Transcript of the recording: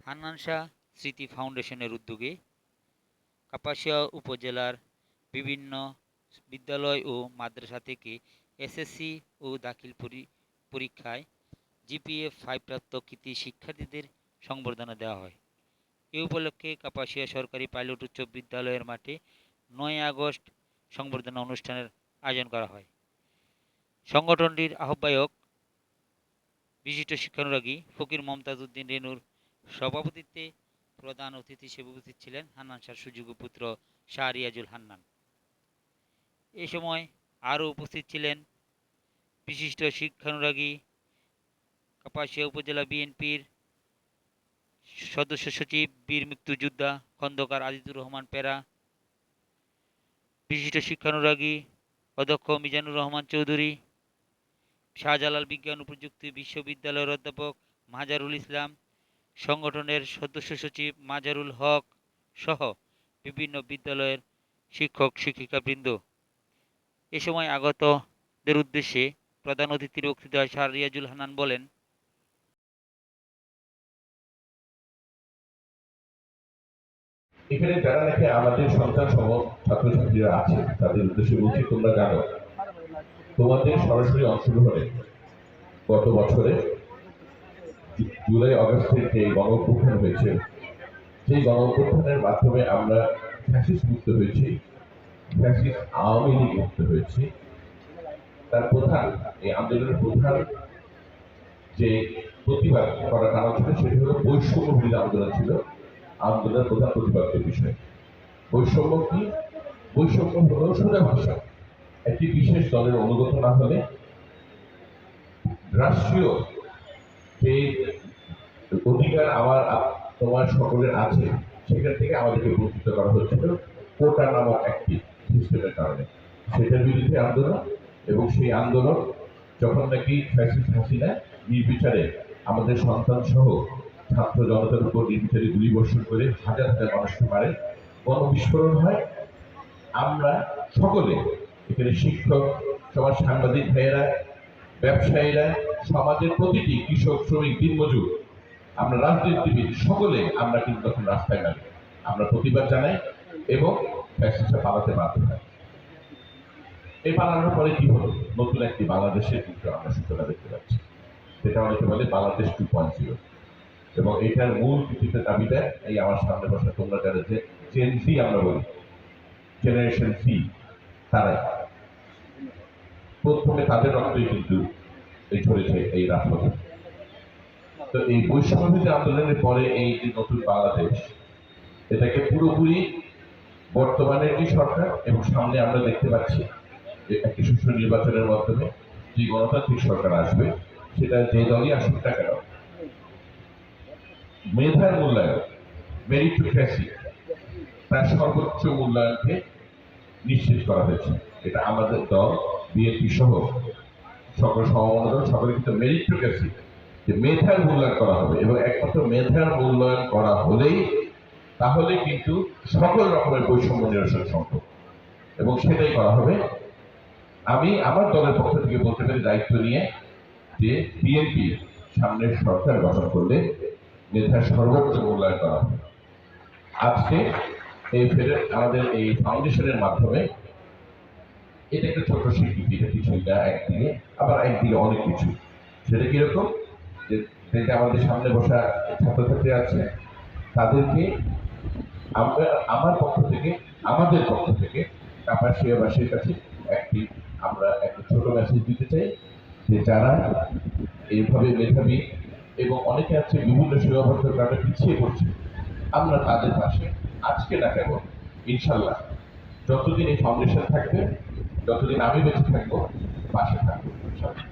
হান্নান শাহ স্মৃতি ফাউন্ডেশনের উদ্যোগে কাপাসিয়া উপজেলার বিভিন্ন বিদ্যালয় ও মাদ্রাসা থেকে এসএসসি ও দাখিল পরীক্ষায় জিপিএ 5 প্রাপ্ত কৃতী শিক্ষার্থীদের সংবর্ধনা দেওয়া হয়। এ উপলক্ষে কাপাসিয়া সরকারি পাইলট উচ্চ বিদ্যালয়ের মাঠে 9 আগস্ট সংবর্ধনা অনুষ্ঠানের আয়োজন করা হয়। সংগঠনটির আহ্বায়ক বিশিষ্ট শিক্ষানুরাগী ফকির মমতাজ উদ্দিন রেনুর সভাপতিত্বে প্রধান অতিথি হিসেবে উপস্থিত ছিলেন হান্নান শাহর সুযোগ্য পুত্র শাহ রিয়াজুল হান্নান। এ সময় আরও উপস্থিত ছিলেন বিশিষ্ট শিক্ষানুরাগী কাপাসিয়া উপজেলা বিএনপির সদস্য সচিব বীর মুক্তিযোদ্ধা খন্দকার আজিজুর রহমান পেরা, বিশিষ্ট শিক্ষানুরাগী অধ্যক্ষ মিজানুর রহমান চৌধুরী, শাহজালাল বিজ্ঞান ও প্রযুক্তি বিশ্ববিদ্যালয়ের অধ্যাপক মাজারুল ইসলাম, সংগঠনের সদস্য সচিব মাজারুল হক সহ বিভিন্ন বিদ্যালয়ের শিক্ষক শিক্ষিকাবৃন্দ। এ সময় আগতদের উদ্দেশ্যে প্রধান অতিথির বক্তৃতায় শাহ রিয়াজুল হান্নান বলেন, এখানে যারা নাকি আমাদের সন্তান সম ছাত্রছাত্রীরা আছে তাদের উদ্দেশ্যে বলছি, তোমরা জানো তোমাদের সরাসরি অংশগ্রহণে গত বছরে জুলাই আগস্টের যে গণঅভ্যুত্থান হয়েছে, সেই গণঅভ্যুত্থানের মাধ্যমে আমরা ফ্যাসিস্ট মুক্ত হয়েছি, ফ্যাসিস্ট আওয়ামী লীগ মুক্ত হয়েছি। তার প্রধান এই আন্দোলনের প্রধান যে প্রতিবাদ করার কারণ ছিল সেটি হলো বৈষম্য বিরোধী আন্দোলন ছিল। আন্দোলনের প্রধান প্রতিপাদ্য বিষয় বৈষম্য কি? বৈষম্য হল সোজা ভাষা, একটি বিশেষ দলের অনুগত না হলে রাষ্ট্রীয় যে অধিকার আমার তোমার সকলের আছে সেখান থেকে আমাদেরকে বঞ্চিত করা হচ্ছিল কোটা নামক একটি সিস্টেমের কারণে। সেটার বিরুদ্ধে আন্দোলন, এবং সেই আন্দোলন যখন নাকি ফ্যাসিস্ট হাসিনা নির্বিচারে আমাদের সন্তান সহ ছাত্র জনতার উপর নির্বিচারে গুলিবর্ষণ করে হাজার হাজার মানুষকে মারে, গণবিস্ফোরণ হয়, আমরা সকলে এখানে শিক্ষক, সমাজ সাংবাদিক ভাইয়েরা, ব্যবসায়ীরা, সমাজের প্রতিটি কৃষক, শ্রমিক, দিনমজুর, আমরা রাজনীতিবিদ সকলে আমরা কিন্তু তখন রাস্তায় নামি, আমরা প্রতিবাদ জানাই এবং ফ্যাসিস্টরা পালাতে বাধ্য হয়। এই পালানোর পরে কি হলো? নতুন একটি বাংলাদেশের কিন্তু আমরা সূচনা দেখতে পাচ্ছি, সেটা অনেকে বলে বাংলাদেশ 2.0, এবং এটার মূল কৃতিত্বের দাবিটা এই আমার সামনে বসা তোমরা যারা যে জেন সি আমরা বলি, জেনারেশন সি, তারাই প্রথমে তাদের রক্তই কিন্তু এই ঝরেছে এই রাজপথে। তো এই বৈষম্যবিরোধী আন্দোলনের পরে এই যে নতুন বাংলাদেশ, এটাকে পুরোপুরি বর্তমানের যে সরকার এবং সামনে আমরা দেখতে পাচ্ছি যে একটি সুষ্ঠু নির্বাচনের মাধ্যমে যে গণতান্ত্রিক সরকার আসবে, সেটা যে দলই আসুক না কেন, মেধার মূল্যায়ন, মেরিটোক্রেসি, তার সর্বোচ্চ মূল্যায়নকে নিশ্চিত করা হয়েছে। এটা আমাদের দল বিএনপি সহ সকল সমমনা দল সকলে কিন্তু মেরিটোক্রেসি, যে মেধার মূল্যায়ন করা হবে, এবং একমাত্র মেধার মূল্যায়ন করা হলেই তাহলে কিন্তু সকল রকমের বৈষম্য নিরসন সম্ভব, এবং সেটাই করা হবে। আমি আমার দলের পক্ষ থেকে বলতে পারি দায়িত্ব নিয়ে যে বিএনপি সামনের সরকার গঠন করলে মেধার সর্বোচ্চ মূল্যায়ন করা হবে। আজকে এই আমাদের এই ফাউন্ডেশনের মাধ্যমে এটা একটা ছোট স্বীকৃতি, এটা কিছুই না একদিকে, আবার একদিকে অনেক কিছু। সেটা কিরকম? যেটা আমাদের সামনে বসা ছাত্রছাত্রী আছে তাদেরকে আমরা আমার পক্ষ থেকে, আমাদের পক্ষ থেকে কাপাসিয়াবাসীর কাছে আমরা একটা ছোট মেসেজ দিতে চাই যে যারা এইভাবে মেধাবী এবং অনেকে আছে বিভিন্ন সীমাবদ্ধতার কারণে পিছিয়ে পড়ছে, আমরা তাদের পাশে আজকে না কেন ইনশাল্লাহ যতদিন এই ফাউন্ডেশন থাকবে, যতদিন আমি বেঁচে থাকবো, পাশে থাকবো ইনশাল্লাহ।